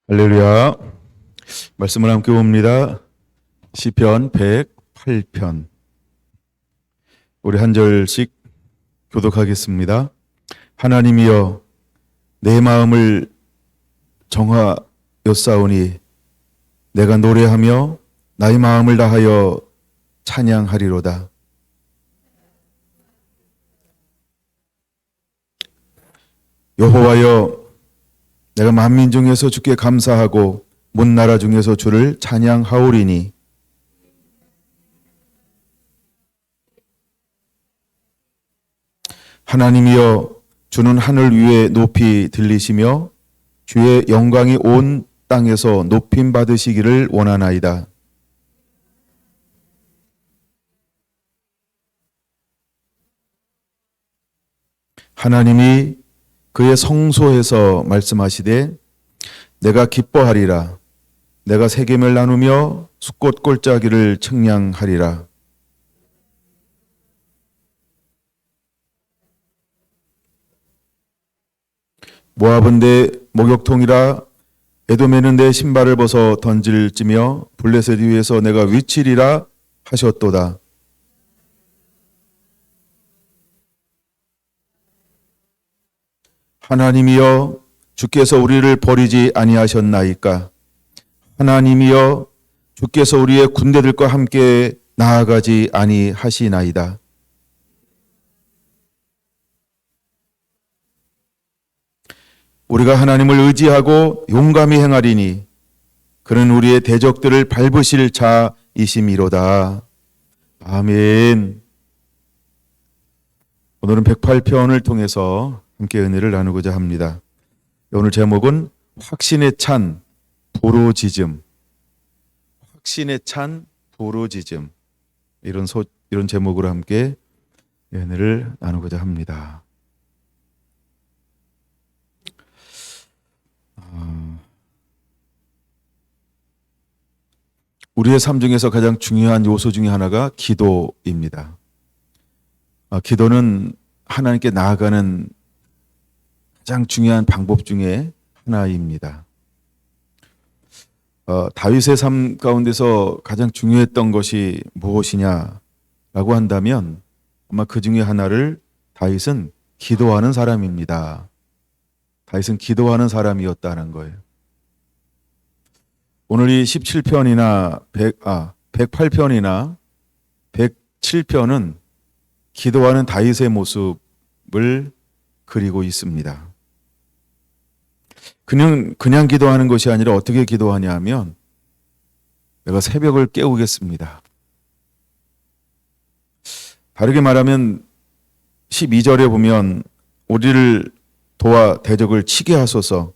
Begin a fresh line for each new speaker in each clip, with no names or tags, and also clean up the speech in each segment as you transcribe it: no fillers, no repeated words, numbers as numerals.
할렐루야. 말씀을 함께 봅니다. 시편 108편. 우리 한 절씩 교독하겠습니다. 하나님이여 내 마음을 정하였사오니 내가 노래하며 나의 마음을 다하여 찬양하리로다. 여호와여 내가 만민 중에서 주께 감사하고 문 나라 중에서 주를 찬양하오리니 하나님이여 주는 하늘 위에 높이 들리시며 주의 영광이 온 땅에서 높임 받으시기를 원하나이다. 하나님이 그의 성소에서 말씀하시되 내가 기뻐하리라. 내가 세겜을 나누며 숫꽃 골짜기를 측량하리라. 모압은 내 목욕통이라 에돔에는 내 신발을 벗어 던질지며 블레셋 위에서 내가 위치리라 하셨도다. 하나님이여 주께서 우리를 버리지 아니하셨나이까? 하나님이여 주께서 우리의 군대들과 함께 나아가지 아니하시나이다. 우리가 하나님을 의지하고 용감히 행하리니 그는 우리의 대적들을 밟으실 자이심이로다. 아멘. 오늘은 108편을 통해서 함께 은혜를 나누고자 합니다. 오늘 제목은 확신에 찬 부르짖음. 확신에 찬 부르짖음. 이런 제목으로 함께 은혜를 나누고자 합니다. 우리의 삶 중에서 가장 중요한 요소 중에 하나가 기도입니다. 기도는 하나님께 나아가는 가장 중요한 방법 중에 하나입니다. 다윗의 삶 가운데서 가장 중요했던 것이 무엇이냐라고 한다면 아마 그 중에 하나를 다윗은 기도하는 사람입니다. 다윗은 기도하는 사람이었다는 거예요. 오늘 이 17편이나 108편이나 107편은 기도하는 다윗의 모습을 그리고 있습니다. 그냥 기도하는 것이 아니라 어떻게 기도하냐 하면 내가 새벽을 깨우겠습니다. 다르게 말하면 12절에 보면 우리를 도와 대적을 치게 하소서.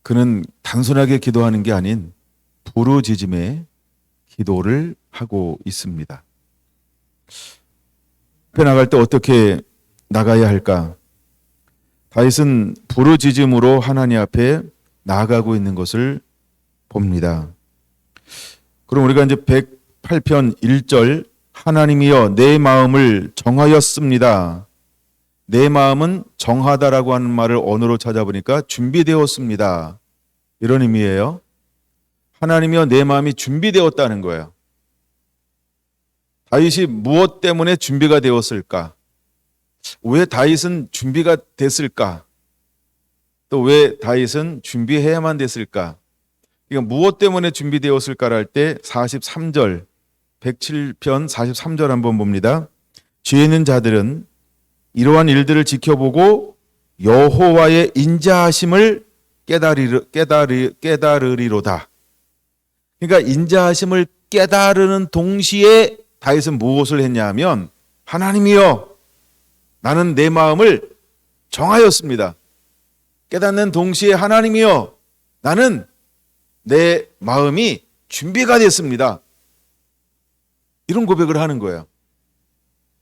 그는 단순하게 기도하는 게 아닌 부르짖음의 기도를 하고 있습니다. 앞에 나갈 때 어떻게 나가야 할까? 다윗은 부르짖음으로 하나님 앞에 나아가고 있는 것을 봅니다. 그럼 우리가 이제 108편 1절 하나님이여 내 마음을 정하였습니다. 내 마음은 정하다라고 하는 말을 언어로 찾아보니까 준비되었습니다. 이런 의미예요. 하나님이여 내 마음이 준비되었다는 거예요. 다윗이 무엇 때문에 준비가 되었을까? 왜 다윗은 준비가 됐을까? 또 왜 다윗은 준비해야만 됐을까? 그러니까 무엇 때문에 준비되었을까를 할 때 43절, 107편 43절 한번 봅니다. 죄 있는 자들은 이러한 일들을 지켜보고 여호와의 인자하심을 깨달으리로다. 그러니까 인자하심을 깨달으는 동시에 다윗은 무엇을 했냐 하면 하나님이여 나는 내 마음을 정하였습니다. 깨닫는 동시에 하나님이여 나는 내 마음이 준비가 됐습니다. 이런 고백을 하는 거예요.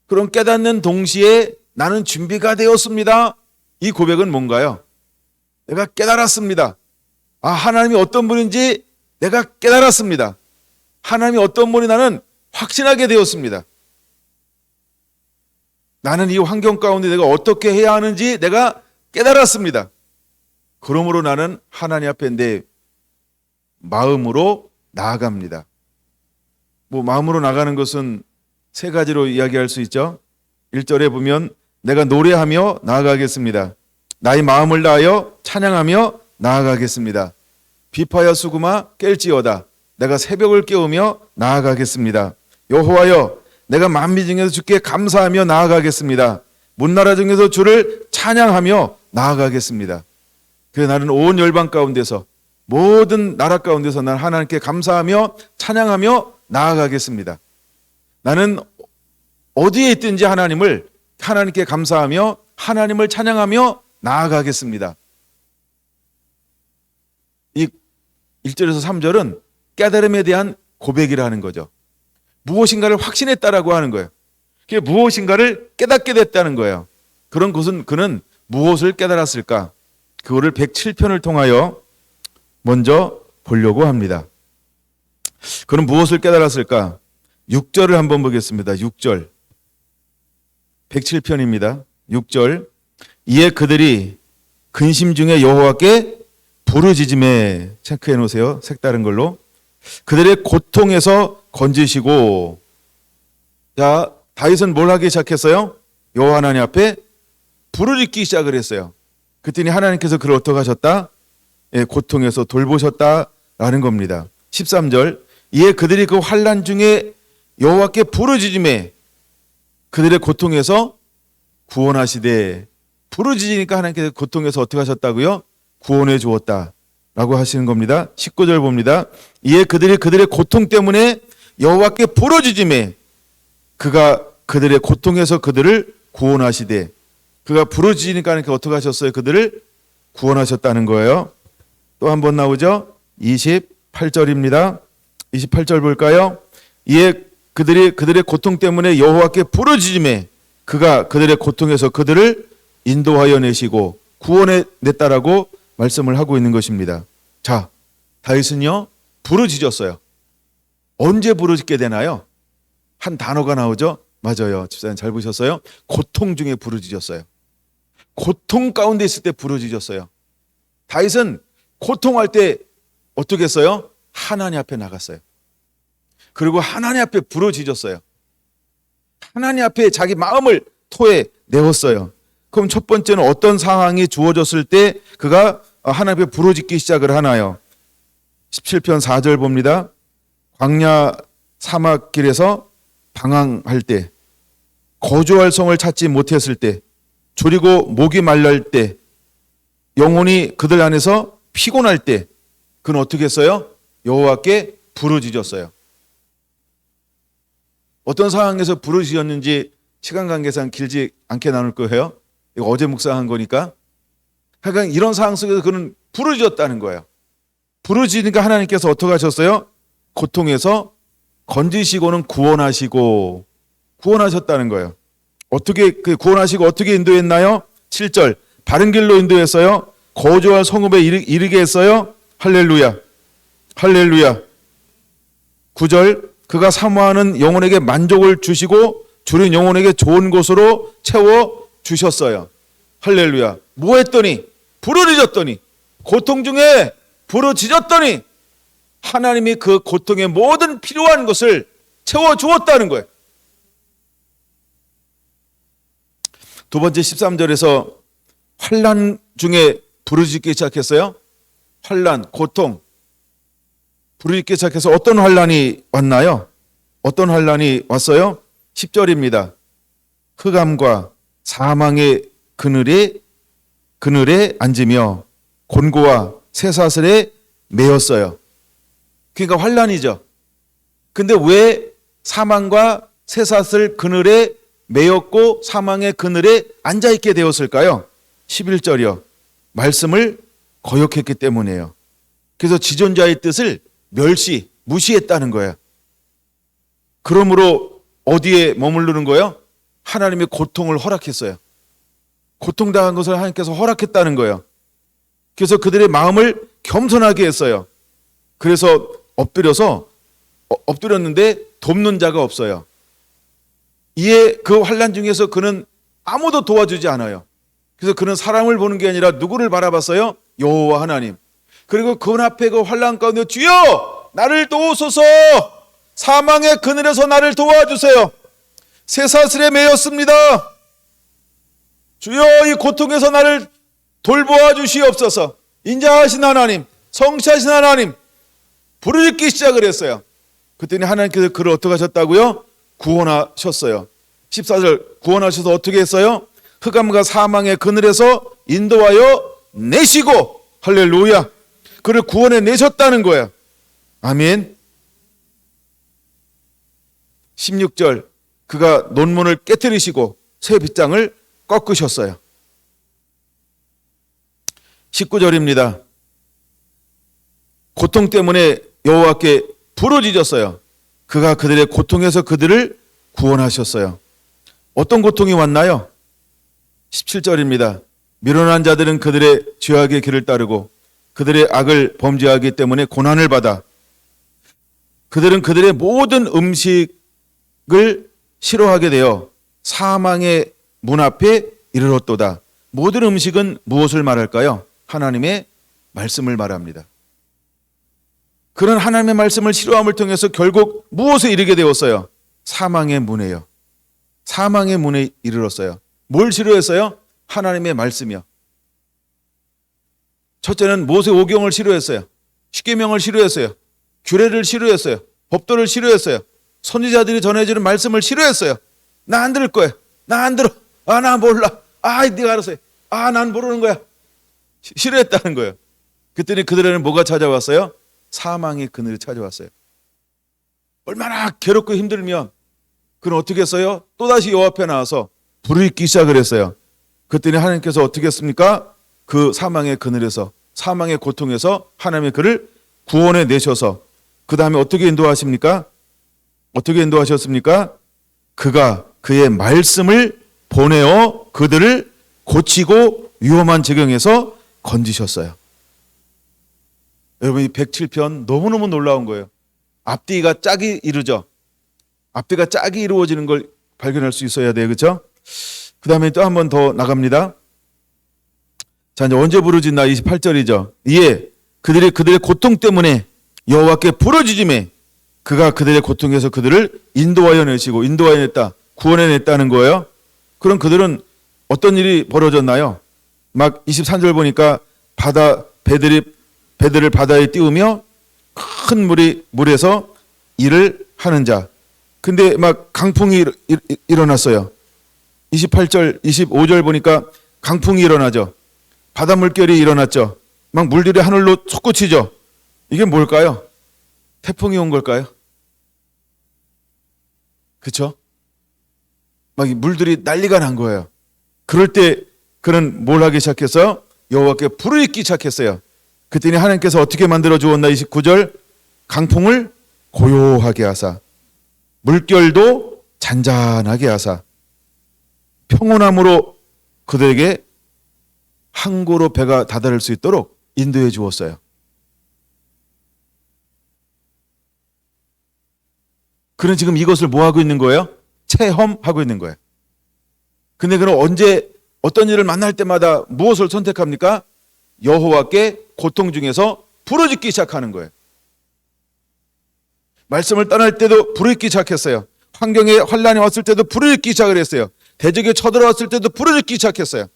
그럼 깨닫는 동시에 나는 준비가 되었습니다. 이 고백은 뭔가요? 내가 깨달았습니다. 하나님이 어떤 분인지 내가 깨달았습니다. 하나님이 어떤 분이 나는 확신하게 되었습니다. 나는 이 환경 가운데 내가 어떻게 해야 하는지 내가 깨달았습니다. 그러므로 나는 하나님 앞에 내 마음으로 나아갑니다. 마음으로 나가는 것은 세 가지로 이야기할 수 있죠. 1절에 보면 내가 노래하며 나아가겠습니다. 나의 마음을 다하여 찬양하며 나아가겠습니다. 비파야 수구마 깰지어다. 내가 새벽을 깨우며 나아가겠습니다. 여호와여, 내가 만민 중에서 주께 감사하며 나아가겠습니다. 문나라 중에서 주를 찬양하며 나아가겠습니다. 그래서 나는 온 열방 가운데서 모든 나라 가운데서 난 하나님께 감사하며 찬양하며 나아가겠습니다. 나는 어디에 있든지 하나님께 감사하며 하나님을 찬양하며 나아가겠습니다. 이 1절에서 3절은 깨달음에 대한 고백이라는 거죠. 무엇인가를 확신했다라고 하는 거예요. 그게 무엇인가를 깨닫게 됐다는 거예요. 그런 것은 그는 무엇을 깨달았을까? 그거를 107편을 통하여 먼저 보려고 합니다. 그는 무엇을 깨달았을까? 6절을 한번 보겠습니다. 6절. 107편입니다. 6절. 이에 그들이 근심 중에 여호와께 부르짖음에, 체크해 놓으세요. 색다른 걸로. 그들의 고통에서 건지시고. 자, 다윗은 뭘 하기 시작했어요? 여호와 하나님 앞에 부르짖기 시작을 했어요. 그랬더니 하나님께서 그를 어떻게 하셨다? 고통에서 돌보셨다라는 겁니다. 13절. 이에 그들이 그 환난 중에 여호와께 부르짖음에 그들의 고통에서 구원하시되, 부르짖으니까 하나님께서 고통에서 어떻게 하셨다고요? 구원해 주었다라고 하시는 겁니다. 19절 봅니다. 이에 그들이 그들의 고통 때문에 여호와께 부르짖음에 그가 그들의 고통에서 그들을 구원하시되, 그가 부르짖으니까 하나님께서 어떻게 하셨어요? 그들을 구원하셨다는 거예요. 또 한 번 나오죠? 28절입니다. 28절 볼까요? 이에 그들이 그들의 고통 때문에 여호와께 부르짖음에 그가 그들의 고통에서 그들을 인도하여 내시고 구원해 냈다라고 말씀을 하고 있는 것입니다. 자, 다윗은요 부르짖었어요. 언제 부르짖게 되나요? 한 단어가 나오죠? 맞아요. 집사님 잘 보셨어요? 고통 중에 부르짖었어요. 고통 가운데 있을 때 부르짖었어요. 다윗은 고통할 때 어떻게 했어요? 하나님 앞에 나갔어요. 그리고 하나님 앞에 부르짖었어요. 하나님 앞에 자기 마음을 토해 내었어요. 그럼 첫 번째는 어떤 상황이 주어졌을 때 그가 하나님 앞에 부르짖기 시작을 하나요? 17편 4절 봅니다. 광야 사막길에서 방황할 때, 거주할 성을 찾지 못했을 때, 졸이고 목이 말랄 때, 영혼이 그들 안에서 피곤할 때, 그는 어떻게 했어요? 여호와께 부르짖었어요. 어떤 상황에서 부르짖었는지 시간 관계상 길지 않게 나눌 거예요. 이거 어제 묵상한 거니까. 하여간 이런 상황 속에서 그는 부르짖었다는 거예요. 부르짖으니까 하나님께서 어떻게 하셨어요? 고통에서 건지시고는 구원하시고, 구원하셨다는 거예요. 어떻게 구원하시고 어떻게 인도했나요? 7절. 바른 길로 인도했어요. 거주할 성읍에 이르게 했어요. 할렐루야. 할렐루야. 9절. 그가 사모하는 영혼에게 만족을 주시고 줄인 영혼에게 좋은 곳으로 채워 주셨어요. 할렐루야. 뭐 했더니? 부르짖었더니, 고통 중에 부르짖었더니 하나님이 그 고통의 모든 필요한 것을 채워 주었다는 거예요. 두 번째 13절에서 환난 중에 부르짖기 시작했어요. 환난, 고통. 부르짖기 시작해서 어떤 환난이 왔나요? 어떤 환난이 왔어요? 10절입니다. 흑암과 사망의 그늘에 앉으며 곤고와 쇠사슬에 매였어요. 그러니까 환난이죠. 근데 왜 사망과 쇠사슬 그늘에 매였고 사망의 그늘에 앉아있게 되었을까요? 11절이요. 말씀을 거역했기 때문이에요. 그래서 지존자의 뜻을 무시했다는 거예요. 그러므로 어디에 머무르는 거예요? 하나님의 고통을 허락했어요. 고통당한 것을 하나님께서 허락했다는 거예요. 그래서 그들의 마음을 겸손하게 했어요. 그래서 엎드렸는데 돕는 자가 없어요. 이에 그 환난 중에서 그는 아무도 도와주지 않아요. 그래서 그는 사람을 보는 게 아니라 누구를 바라봤어요? 여호와 하나님. 그리고 그 앞에 그 환난 가운데 주여 나를 도우소서, 사망의 그늘에서 나를 도와주세요. 쇠사슬에 매였습니다. 주여 이 고통에서 나를 돌보아 주시옵소서. 인자하신 하나님, 성취하신 하나님 부르짖기 시작을 했어요. 그랬더니 하나님께서 그를 어떻게 하셨다고요? 구원하셨어요. 14절 구원하셔서 어떻게 했어요? 흑암과 사망의 그늘에서 인도하여 내시고, 할렐루야, 그를 구원해 내셨다는 거예요. 아멘. 16절 그가 논문을 깨뜨리시고 새 빗장을 꺾으셨어요. 19절입니다. 고통 때문에 여호와께 부르짖었어요. 그가 그들의 고통에서 그들을 구원하셨어요. 어떤 고통이 왔나요? 17절입니다. 미련한 자들은 그들의 죄악의 길을 따르고 그들의 악을 범죄하기 때문에 고난을 받아 그들은 그들의 모든 음식을 싫어하게 되어 사망의 문 앞에 이르렀도다. 모든 음식은 무엇을 말할까요? 하나님의 말씀을 말합니다. 그런 하나님의 말씀을 싫어함을 통해서 결국 무엇에 이르게 되었어요? 사망의 문에요. 사망의 문에 이르렀어요. 뭘 싫어했어요? 하나님의 말씀이요. 첫째는 모세 오경을 싫어했어요. 십계명을 싫어했어요. 규례를 싫어했어요. 법도를 싫어했어요. 선지자들이 전해주는 말씀을 싫어했어요. 나 안 들을 거야. 나 안 들어. 아, 나 몰라. 아, 네가 알아서 해. 아, 난 모르는 거야. 싫어했다는 거예요. 그랬더니 그들에는 뭐가 찾아왔어요? 사망의 그늘이 찾아왔어요. 얼마나 괴롭고 힘들면 그는 어떻게 했어요? 또다시 여호와 앞에 나와서 부르짖기 시작을 했어요. 그랬더니 하나님께서 어떻게 했습니까? 그 사망의 그늘에서, 사망의 고통에서 하나님의 그를 구원해 내셔서 그 다음에 어떻게 인도하십니까? 어떻게 인도하셨습니까? 그가 그의 말씀을 보내어 그들을 고치고 위험한 지경에서 건지셨어요. 여러분, 이 107편 너무너무 놀라운 거예요. 앞뒤가 짝이 이루죠. 앞뒤가 짝이 이루어지는 걸 발견할 수 있어야 돼요. 그렇죠? 그 다음에 또 한 번 더 나갑니다. 자, 이제 언제 부르짖나? 28절이죠. 이에 그들의 고통 때문에 여호와께 부르짖음에 그가 그들의 고통에서 그들을 인도하여 내시고, 인도하여 냈다, 구원해 냈다는 거예요. 그럼 그들은 어떤 일이 벌어졌나요? 막 23절 보니까 배들을 바다에 띄우며 큰 물에서 일을 하는 자. 근데 막 강풍이 일어났어요. 28절, 25절 보니까 강풍이 일어나죠. 바다 물결이 일어났죠. 막 물들이 하늘로 솟구치죠. 이게 뭘까요? 태풍이 온 걸까요? 그렇죠? 막 물들이 난리가 난 거예요. 그럴 때 그는 뭘 하기 시작해서 여호와께 부르짖기 시작했어요. 그랬더니 하나님께서 어떻게 만들어 주었나? 29절 강풍을 고요하게 하사 물결도 잔잔하게 하사 평온함으로 그들에게 항구로 배가 다다를 수 있도록 인도해 주었어요. 그는 지금 이것을 뭐 하고 있는 거예요? 체험하고 있는 거예요. 근데 그는 언제 어떤 일을 만날 때마다 무엇을 선택합니까? 여호와께 고통 중에서 부르짖기 시작하는 거예요. 말씀을 떠날 때도 부르짖기 시작했어요. 환경에 환란이 왔을 때도 부르짖기 시작을 했어요. 대적에 쳐들어왔을 때도 부르짖기 시작했어요.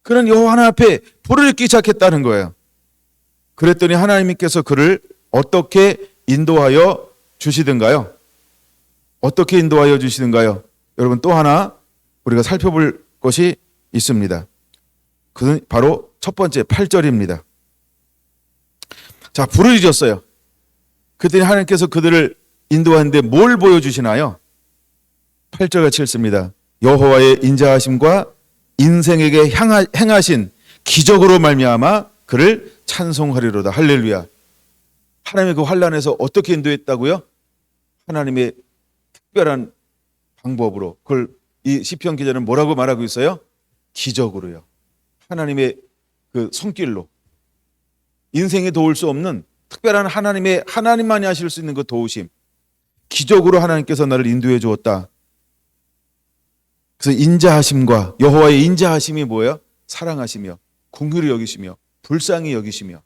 그는 여호와 하나님 앞에 부르짖기 시작했다는 거예요. 그랬더니 하나님께서 그를 어떻게 인도하여 주시든가요? 어떻게 인도하여 주시든가요? 여러분, 또 하나 우리가 살펴볼 것이 있습니다. 그는 바로 첫 번째 8절입니다. 자, 부르짖었어요. 그랬더니 하나님께서 그들을 인도하는데 뭘 보여주시나요? 8절 같이 읽습니다. 여호와의 인자하심과 인생에게 행하신 기적으로 말미암아 그를 찬송하리로다. 할렐루야. 하나님의 그 환난에서 어떻게 인도했다고요? 하나님의 특별한 방법으로. 그걸 이 시편 기자는 뭐라고 말하고 있어요? 기적으로요. 하나님의 그 손길로. 인생에 도울 수 없는 특별한 하나님만이 하실 수 있는 그 도우심. 기적으로 하나님께서 나를 인도해 주었다. 그래서 인자하심과 여호와의 인자하심이 뭐예요? 사랑하시며 긍휼히 여기시며 불쌍히 여기시며,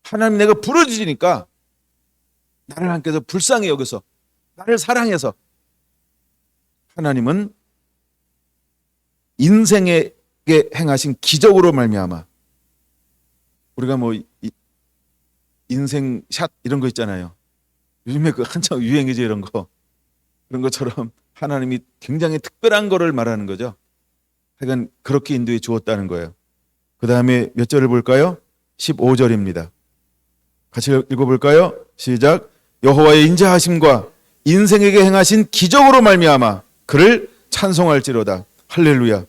하나님 내가 부르짖으니까 나를 하나님께서 불쌍히 여겨서 나를 사랑해서, 하나님은 인생에게 행하신 기적으로 말미암아, 우리가 뭐 인생 샷 이런 거 있잖아요. 요즘에 그 한참 유행이죠, 이런 거. 그런 것처럼 하나님이 굉장히 특별한 거를 말하는 거죠. 하여간 그렇게 인도해 주었다는 거예요. 그 다음에 몇 절을 볼까요? 15절입니다. 같이 읽어볼까요? 시작. 여호와의 인자하심과 인생에게 행하신 기적으로 말미암아 그를 찬송할지로다. 할렐루야.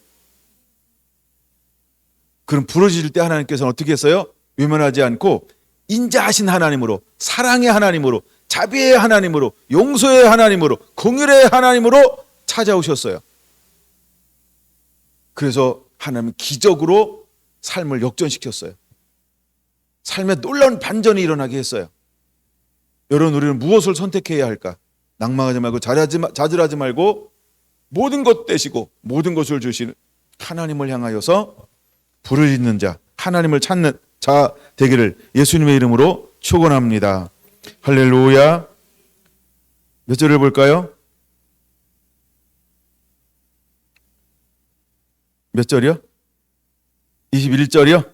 그럼 부르짖을 때 하나님께서는 어떻게 했어요? 외면하지 않고 인자하신 하나님으로, 사랑의 하나님으로, 자비의 하나님으로, 용서의 하나님으로, 긍휼의 하나님으로 찾아오셨어요. 그래서 하나님은 기적으로 삶을 역전시켰어요. 삶에 놀라운 반전이 일어나게 했어요. 여러분, 우리는 무엇을 선택해야 할까? 낭망하지 말고 좌절하지 말고 모든 것 떼시고 모든 것을 주시는 하나님을 향하여서 부르짖는 자, 하나님을 찾는 자 되기를 예수님의 이름으로 축원합니다. 할렐루야. 몇 절을 볼까요? 몇 절이요? 21절이요?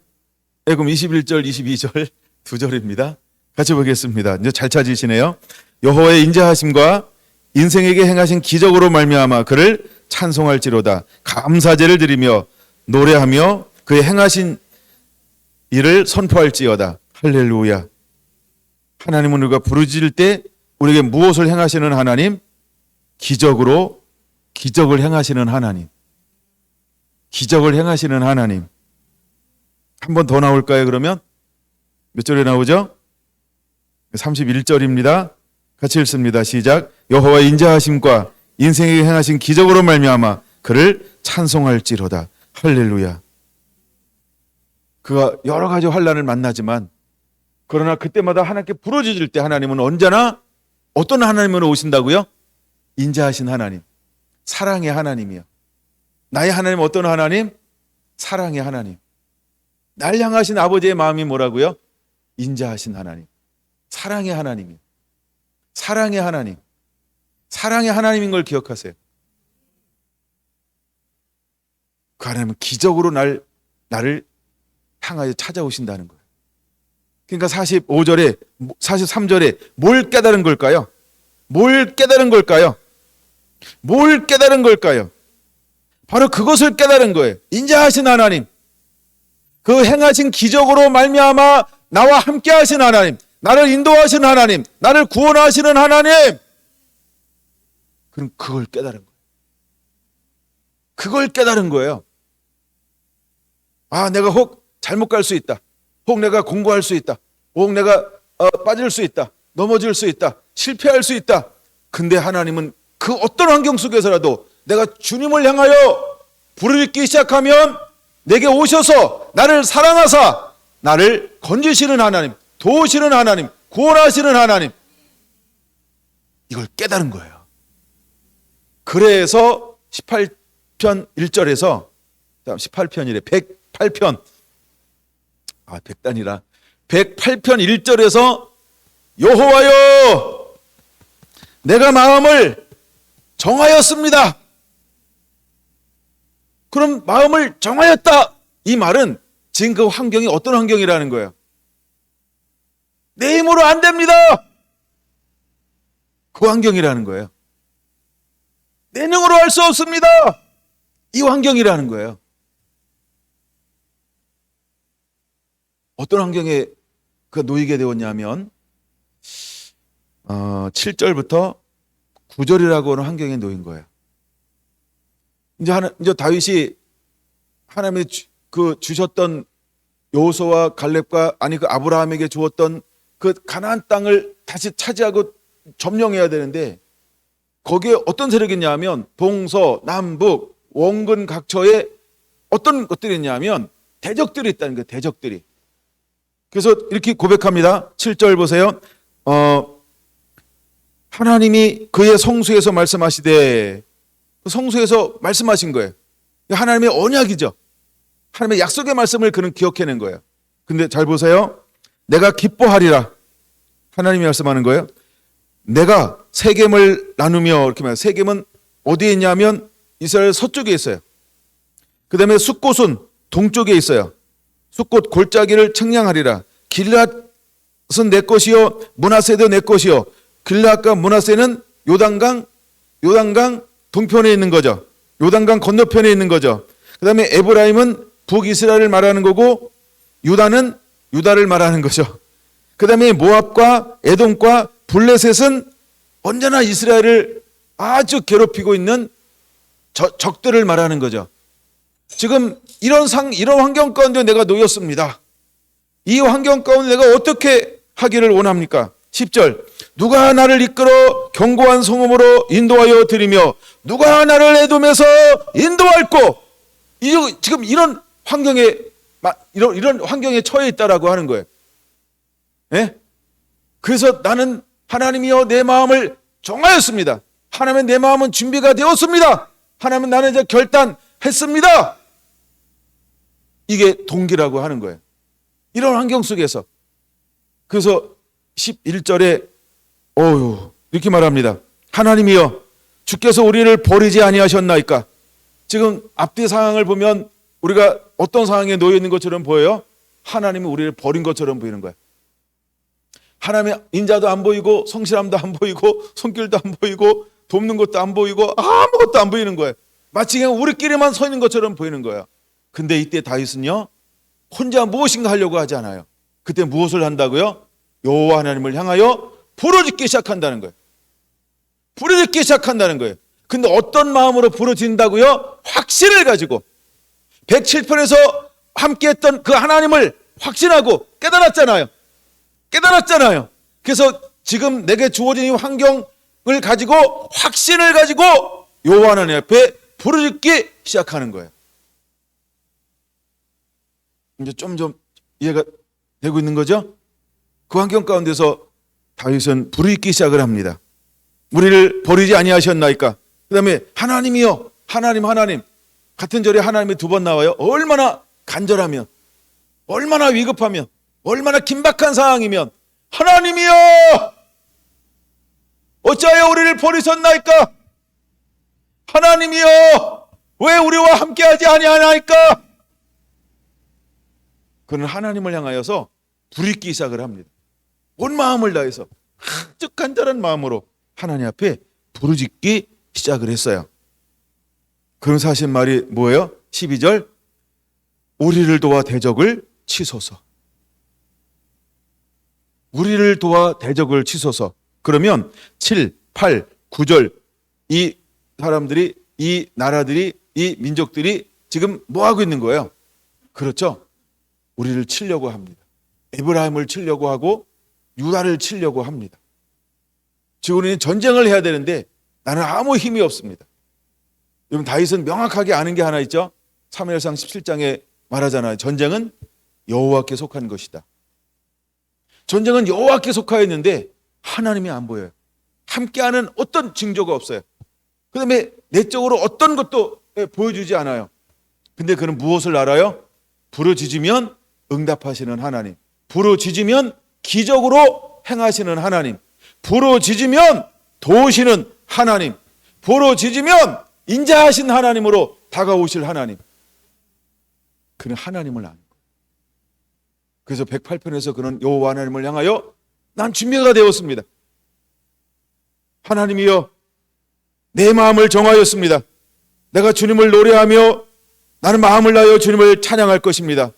네, 그럼 21절, 22절 두 절입니다. 같이 보겠습니다. 이제 잘 찾으시네요. 여호와의 인자하심과 인생에게 행하신 기적으로 말미암아 그를 찬송할지로다. 감사제를 드리며 노래하며 그의 행하신 일을 선포할지어다. 할렐루야. 하나님은 우리가 부르짖을 때 우리에게 무엇을 행하시는 하나님? 기적으로 기적을 행하시는 하나님. 기적을 행하시는 하나님. 한 번 더 나올까요, 그러면? 몇 절에 나오죠? 31절입니다. 같이 읽습니다. 시작. 여호와의 인자하심과 인생에게 행하신 기적으로 말미암아 그를 찬송할지로다. 할렐루야. 그가 여러 가지 환난을 만나지만, 그러나 그때마다 하나님께 부르짖을 때 하나님은 언제나 어떤 하나님으로 오신다고요? 인자하신 하나님, 사랑의 하나님이요. 나의 하나님 어떤 하나님? 사랑의 하나님. 날 향하신 아버지의 마음이 뭐라고요? 인자하신 하나님, 사랑의 하나님이요. 사랑의 하나님, 사랑의 하나님인 걸 기억하세요. 그 하나님은 기적으로 나를 향하여 찾아오신다는 거예요. 그러니까 45절에 43절에 뭘 깨달은 걸까요? 뭘 깨달은 걸까요? 뭘 깨달은 걸까요? 바로 그것을 깨달은 거예요. 인자하신 하나님, 그 행하신 기적으로 말미암아 나와 함께 하신 하나님, 나를 인도하시는 하나님, 나를 구원하시는 하나님. 그럼 그걸 깨달은 거예요. 그걸 깨달은 거예요. 아, 내가 혹 잘못 갈 수 있다. 혹 내가 공부할 수 있다. 혹 내가 빠질 수 있다. 넘어질 수 있다. 실패할 수 있다. 근데 하나님은 그 어떤 환경 속에서라도 내가 주님을 향하여 부르짖기 시작하면 내게 오셔서 나를 사랑하사 나를 건지시는 하나님, 도우시는 하나님, 구원하시는 하나님. 이걸 깨달은 거예요. 그래서 18편 1절에서 18편이래. 108편. 100단이라. 108편 1절에서 여호와여 내가 마음을 정하였습니다. 그럼 마음을 정하였다. 이 말은 지금 그 환경이 어떤 환경이라는 거예요? 내 힘으로 안 됩니다. 그 환경이라는 거예요. 내 능으로 할 수 없습니다. 이 환경이라는 거예요. 어떤 환경에 그 놓이게 되었냐면 7절부터 9절이라고 하는 환경에 놓인 거예요. 이제 다윗이 하나님이 주셨던 여호수아와 갈렙과 그 아브라함에게 주었던 그 가나안 땅을 다시 차지하고 점령해야 되는데, 거기에 어떤 세력이 있냐면 동서 남북 원근 각처에 어떤 것들이 있냐면 대적들이 있다는 거예요. 대적들이. 그래서 이렇게 고백합니다. 7절 보세요. 하나님이 그의 성수에서 말씀하시되, 그 성수에서 말씀하신 거예요. 하나님의 언약이죠. 하나님의 약속의 말씀을 그는 기억해낸 거예요. 근데 잘 보세요. 내가 기뻐하리라. 하나님이 말씀하는 거예요. 내가 세겜을 나누며, 이렇게 말해요. 세겜은 어디에 있냐면 이스라엘 서쪽에 있어요. 그 다음에 숫곳은 동쪽에 있어요. 숫곳 골짜기를 청량하리라. 길앗은 내 것이요 므낫세도 내 것이요. 길앗과 므낫세는 요단강 동편에 있는 거죠. 요단강 건너편에 있는 거죠. 그 다음에 에브라임은 북이스라엘을 말하는 거고, 유다는 유다를 말하는 거죠. 그 다음에 모압과 에돔과 블레셋은 언제나 이스라엘을 아주 괴롭히고 있는 적들을 말하는 거죠. 지금 이런 환경 가운데 내가 놓였습니다. 이 환경 가운데 내가 어떻게 하기를 원합니까? 10절, 누가 나를 이끌어 견고한 성읍으로 인도하여 드리며 누가 나를 에돔에서 인도할꼬. 지금 이런 환경에 처해 있다라고 하는 거예요. 예? 그래서 나는 하나님이여 내 마음을 정하였습니다. 하나님은 내 마음은 준비가 되었습니다. 하나님은 나는 이제 결단했습니다. 이게 동기라고 하는 거예요. 이런 환경 속에서. 그래서 11절에 이렇게 말합니다. 하나님이여 주께서 우리를 버리지 아니하셨나이까. 지금 앞뒤 상황을 보면 우리가 어떤 상황에 놓여 있는 것처럼 보여요? 하나님이 우리를 버린 것처럼 보이는 거예요. 하나님의 인자도 안 보이고 성실함도 안 보이고 손길도 안 보이고 돕는 것도 안 보이고 아무것도 안 보이는 거예요. 마치 그냥 우리끼리만 서 있는 것처럼 보이는 거예요. 근데 이때 다윗은요 혼자 무엇인가 하려고 하지 않아요. 그때 무엇을 한다고요? 여호와 하나님을 향하여 부르짖기 시작한다는 거예요. 부르짖기 시작한다는 거예요. 근데 어떤 마음으로 부르짖는다고요? 확신을 가지고 107편에서 함께했던 그 하나님을 확신하고 깨달았잖아요. 그래서 지금 내게 주어진 이 환경을 가지고 확신을 가지고 여호와 하나님 앞에 부르짖기 시작하는 거예요. 이제 좀 이해가 되고 있는 거죠? 그 환경 가운데서 다윗은 부르짖기 시작을 합니다. 우리를 버리지 아니하셨나이까. 그 다음에 하나님이여 하나님 같은 절에 하나님이 2번 나와요. 얼마나 간절하면, 얼마나 위급하면, 얼마나 긴박한 상황이면 하나님이여 어찌하여 우리를 버리셨나이까. 하나님이여 왜 우리와 함께하지 아니하나이까. 그는 하나님을 향하여서 부르짖기 시작을 합니다. 온 마음을 다해서 아주 간절한 마음으로 하나님 앞에 부르짖기 시작을 했어요. 그럼 사실 말이 뭐예요? 12절, 우리를 도와 대적을 치소서. 우리를 도와 대적을 치소서. 그러면 7, 8, 9절 이 사람들이, 이 나라들이, 이 민족들이 지금 뭐 하고 있는 거예요? 그렇죠? 우리를 치려고 합니다. 에브라임을 치려고 하고 유다를 치려고 합니다. 지금 우리는 전쟁을 해야 되는데 나는 아무 힘이 없습니다. 여러분 다윗은 명확하게 아는 게 하나 있죠. 사무엘상 17장에 말하잖아요. 전쟁은 여호와께 속한 것이다. 전쟁은 여호와께 속하였는데 하나님이 안 보여요. 함께하는 어떤 징조가 없어요. 그 다음에 내적으로 어떤 것도 보여주지 않아요. 근데 그는 무엇을 알아요? 부르짖으면 응답하시는 하나님, 부르짖으면 기적으로 행하시는 하나님, 부르짖으면 도우시는 하나님, 부르짖으면 인자하신 하나님으로 다가오실 하나님. 그는 하나님을 아는 거예요. 그래서 108편에서 그는 여호와 하나님을 향하여 난 준비가 되었습니다. 하나님이여 내 마음을 정하였습니다. 내가 주님을 노래하며 나는 마음을 다하여 주님을 찬양할 것입니다.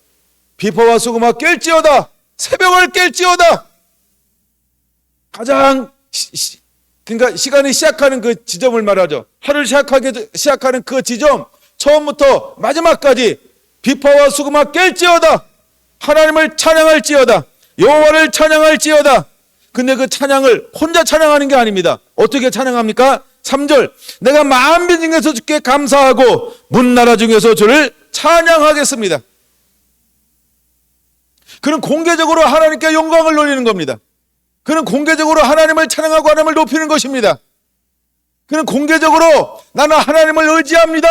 비포와 수금아 깰지어다. 새벽을 깰지어다. 가장 그러니까 시간이 시작하는 그 지점을 말하죠. 하루를 시작하는 그 지점, 처음부터 마지막까지 비포와 수금아 깰지어다. 하나님을 찬양할지어다. 여호와를 찬양할지어다. 근데 그 찬양을 혼자 찬양하는 게 아닙니다. 어떻게 찬양합니까? 3절, 내가 만민 중에서 주께 감사하고 문나라 중에서 주를 찬양하겠습니다. 그는 공개적으로 하나님께 영광을 돌리는 겁니다. 그는 공개적으로 하나님을 찬양하고 하나님을 높이는 것입니다. 그는 공개적으로 나는 하나님을 의지합니다.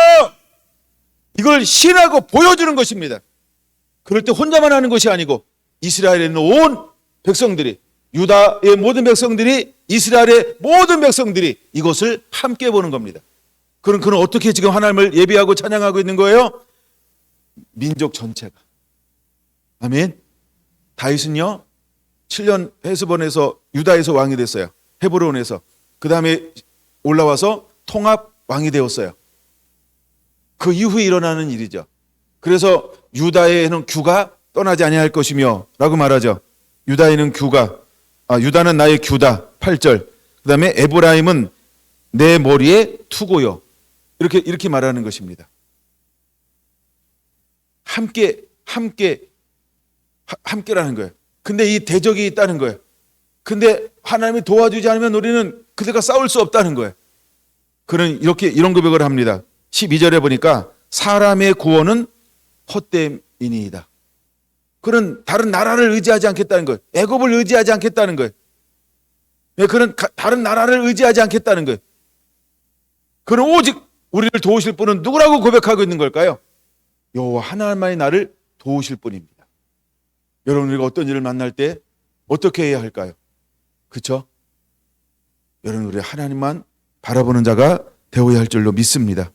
이걸 시인하고 보여주는 것입니다. 그럴 때 혼자만 하는 것이 아니고 이스라엘에 있는 온 백성들이, 유다의 모든 백성들이, 이스라엘의 모든 백성들이 이것을 함께 보는 겁니다. 그는 어떻게 지금 하나님을 예배하고 찬양하고 있는 거예요? 민족 전체가. 아멘. 다윗은요 7년 헤스본에서 유다에서 왕이 됐어요. 헤브론에서. 그 다음에 올라와서 통합 왕이 되었어요. 그 이후에 일어나는 일이죠. 그래서 유다에는 규가 떠나지 아니할 것이며 라고 말하죠. 유다에는 규가, 유다는 나의 규다 8절. 그 다음에 에브라임은 내 머리에 투고요. 이렇게 말하는 것입니다. 함께라는 거예요. 근데 이 대적이 있다는 거예요. 근데 하나님이 도와주지 않으면 우리는 그들과 싸울 수 없다는 거예요. 그는 이런 고백을 합니다. 12절에 보니까 사람의 구원은 헛됨이니이다. 그는 다른 나라를 의지하지 않겠다는 거예요. 애굽을 의지하지 않겠다는 거예요. 그는 다른 나라를 의지하지 않겠다는 거예요. 그는 오직 우리를 도우실 분은 누구라고 고백하고 있는 걸까요? 여호와 하나님만이 나를 도우실 분입니다. 여러분, 우리가 어떤 일을 만날 때 어떻게 해야 할까요? 그렇죠? 여러분, 우리 하나님만 바라보는 자가 되어야 할 줄로 믿습니다.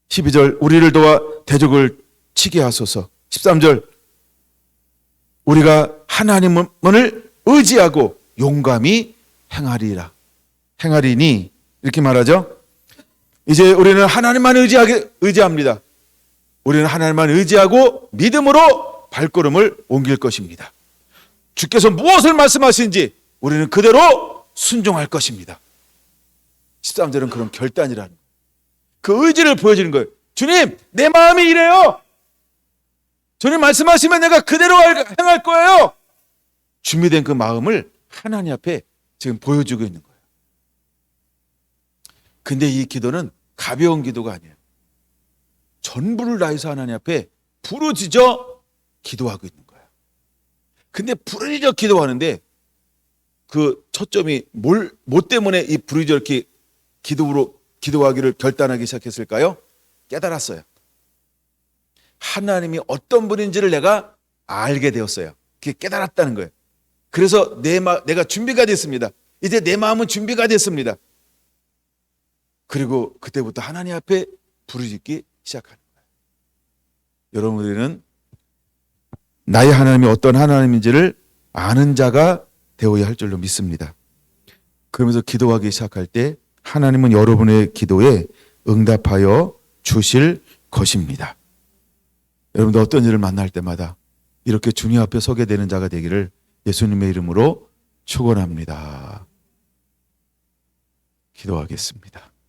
12절 우리를 도와 대적을 치게 하소서. 13절 우리가 하나님을 의지하고 용감히 행하리라. 행하리니 이렇게 말하죠. 이제 우리는 하나님만 의지합니다. 우리는 하나님만 의지하고 믿음으로 발걸음을 옮길 것입니다. 주께서 무엇을 말씀하시는지 우리는 그대로 순종할 것입니다. 13절은 그런 결단이라는 거예요. 그 의지를 보여주는 거예요. 주님, 내 마음이 이래요. 주님 말씀하시면 내가 그대로 행할 거예요. 준비된 그 마음을 하나님 앞에 지금 보여주고 있는 거예요. 근데 이 기도는 가벼운 기도가 아니에요. 전부를 다해서 하나님 앞에 부르짖어 기도하고 있는 거예요. 근데 부르짖어 기도하는데 그 초점이 뭐 때문에 이 부르짖어 이렇게 기도하기를 결단하기 시작했을까요? 깨달았어요. 하나님이 어떤 분인지를 내가 알게 되었어요. 그게 깨달았다는 거예요. 그래서 내가 준비가 됐습니다. 이제 내 마음은 준비가 됐습니다. 그리고 그때부터 하나님 앞에 부르짖기 시작하는 거예요. 여러분, 우리는 나의 하나님이 어떤 하나님인지를 아는 자가 되어야 할 줄로 믿습니다. 그러면서 기도하기 시작할 때 하나님은 여러분의 기도에 응답하여 주실 것입니다. 여러분도 어떤 일을 만날 때마다 이렇게 주님 앞에 서게 되는 자가 되기를 예수님의 이름으로 축원합니다. 기도하겠습니다.